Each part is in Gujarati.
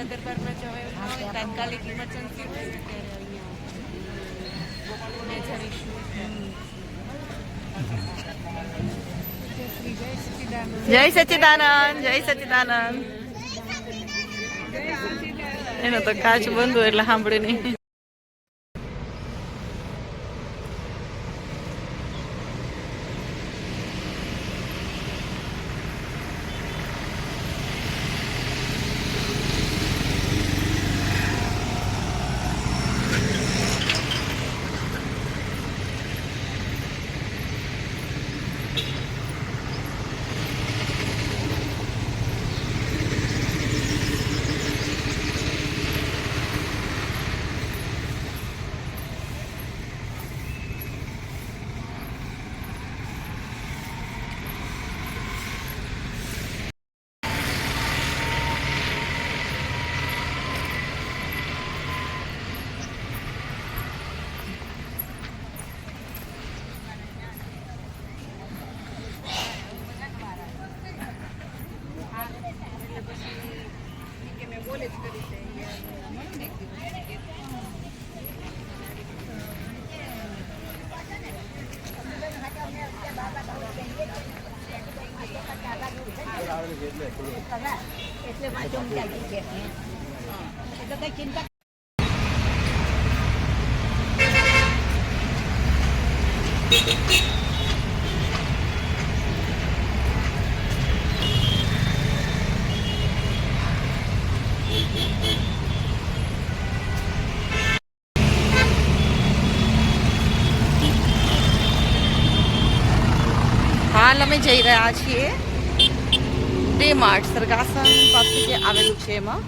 દરબારમાં જવાય હોય તાત્કાલિક ઇમરજન્સી હોય ને ત્યારે અહીંયા મેજર ઇશ્યુ જય સચ્ચિદાનંદ જય સચ્ચિદાનંદ એનો તો કાચ બંધ હોય એટલે સાંભળે નહીં એટલે વાંચો જાય છે એટલે કઈ ચિંતા હાલ અમે જઈ રહ્યા છીએ ડે માર્ટ સરગાસન પાસે જે આવેલું છે એમાં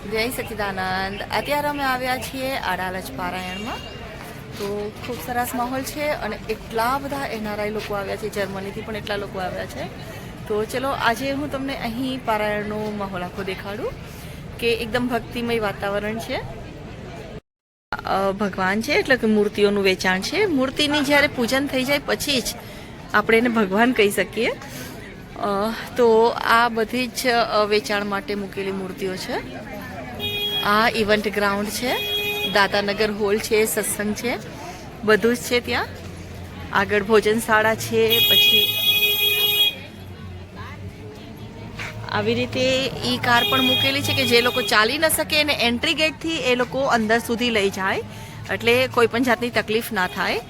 જય સચ્ચિદાનંદ અત્યારે અમે આવ્યા છીએ આડાલજ પારાયણમાં તો ખૂબ સરસ માહોલ છે અને એટલા બધા એનઆરઆઈ લોકો આવ્યા છે જર્મનીથી પણ એટલા લોકો આવ્યા છે તો ચલો આજે હું તમને અહીં પારાયણનો માહોલ આખો દેખાડું કે એકદમ ભક્તિમય વાતાવરણ છે ભગવાન છે એટલે કે મૂર્તિઓનું વેચાણ છે મૂર્તિની જ્યારે પૂજન થઈ જાય પછી જ આપણે એને ભગવાન કહી શકીએ તો આ બધી જ વેચાણ માટે મૂકેલી મૂર્તિઓ છે આ ઇવેન્ટ ગ્રાઉન્ડ છે દાદાનગર હોલ છે સત્સંગ છે બધું જ છે ત્યાં આગળ ભોજનશાળા છે પછી આવી રીતે ઈ કાર પણ મૂકેલી છે કે જે લોકો ચાલી ન શકે અને એન્ટ્રી ગેટથી એ લોકો અંદર સુધી લઈ જાય એટલે કોઈ પણ જાતની તકલીફ ના થાય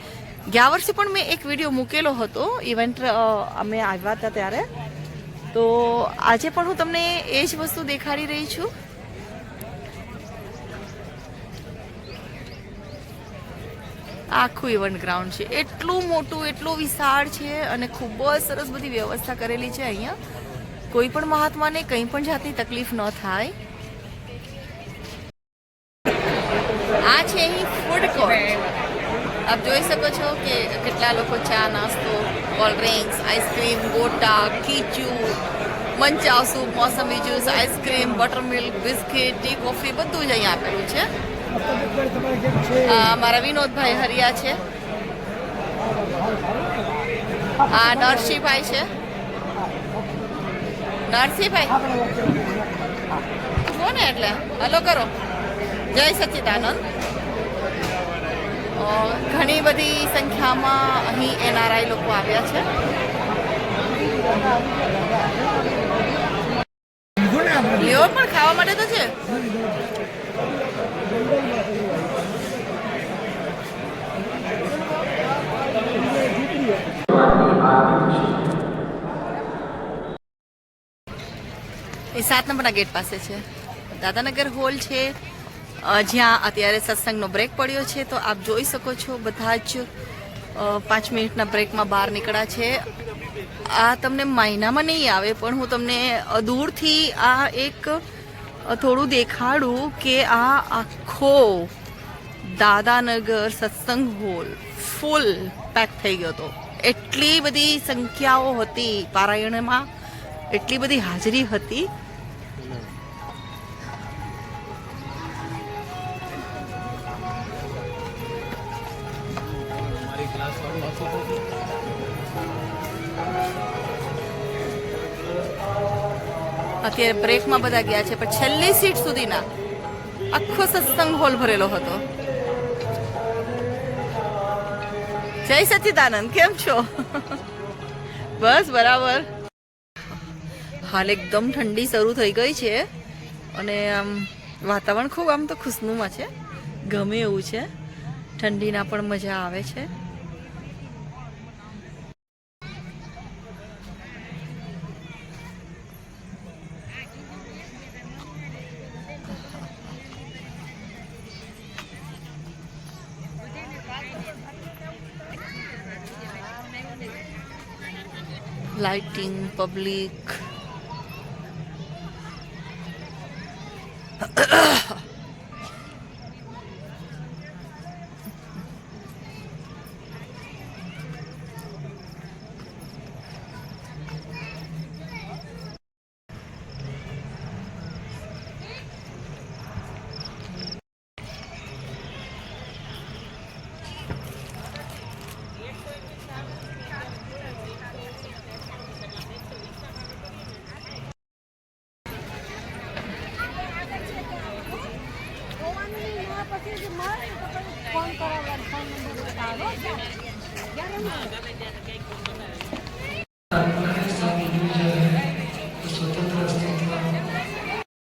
ગયા વર્ષે પણ મેં એક વિડીયો મૂકેલો હતો ઇવેન્ટ અમે આવ્યા હતા ત્યારે તો આજે પણ હું તમને એ જ વસ્તુ દેખાડી રહી છું આખું ઇવેન્ટ ગ્રાઉન્ડ છે. એટલું મોટું, એટલું વિશાળ છે અને ખૂબ જ સરસ બધી વ્યવસ્થા કરેલી છે અહીંયા. કોઈ પણ મહાત્માને કંઈ પણ જાતની તકલીફ ન થાય. આ છે અહીં ફૂડ કોર્ટ. આપ જોઈ શકો છો કે કેટલા લોકો ચા, નાસ્તો, કોલ્ડ ડ્રિંક્સ, આઈસ્ક્રીમ, ગોટા, ખીચું, manchow soup, mosambi juice, ice cream, buttermilk, biscuit, tea, coffee બધું જ અહીંયા આપેલું છે. મારા વિનોદભાઈ હરિયા છે. આ નરસિંહભાઈ છે. નરસિંહભાઈ જો ને એટલે હલો કરો. જય સચ્ચિદાનંદ. ઘણી બધી સંખ્યામાં અહીં એનઆરઆઈ લોકો આવ્યા છે. લેવો પણ ખાવા માટે તો છે. એ 7 નંબરના ગેટ પાસે છે. દાદાનગર હોલ છે, જ્યાં અત્યારે સત્સંગનો બ્રેક પડ્યો છે. તો આપ જોઈ શકો છો બધા જ 5 મિનિટના બ્રેકમાં બહાર નીકળ્યા છે. આ તમને મહિનામાં નહીં આવે, પણ હું તમને દૂરથી આ એક થોડું દેખાડું કે આ આખો દાદાનગર સત્સંગ હોલ ફૂલ પેક થઈ ગયો હતો. એટલી બધી સંખ્યાઓ હતી પારાયણમાં, એટલી બધી હાજરી હતી. અત્યારે બ્રેકમાં બધા ગયા છે, પણ છેલ્લી સીટ સુધીના આખો સત્સંગ હોલ ભરેલો હતો. જય સચ્ચિદાનંદ, કેમ છો? બસ બરાબર. હાલ એકદમ ઠંડી શરૂ થઈ ગઈ છે અને આમ વાતાવરણ ખૂબ આમ તો ખુશનુમા છે, ગમે એવું છે. ઠંડીના પણ મજા આવે છે. લાઇટિંગ, પબ્લિક, ફોન કરો, ફોન નંબર બતાવો.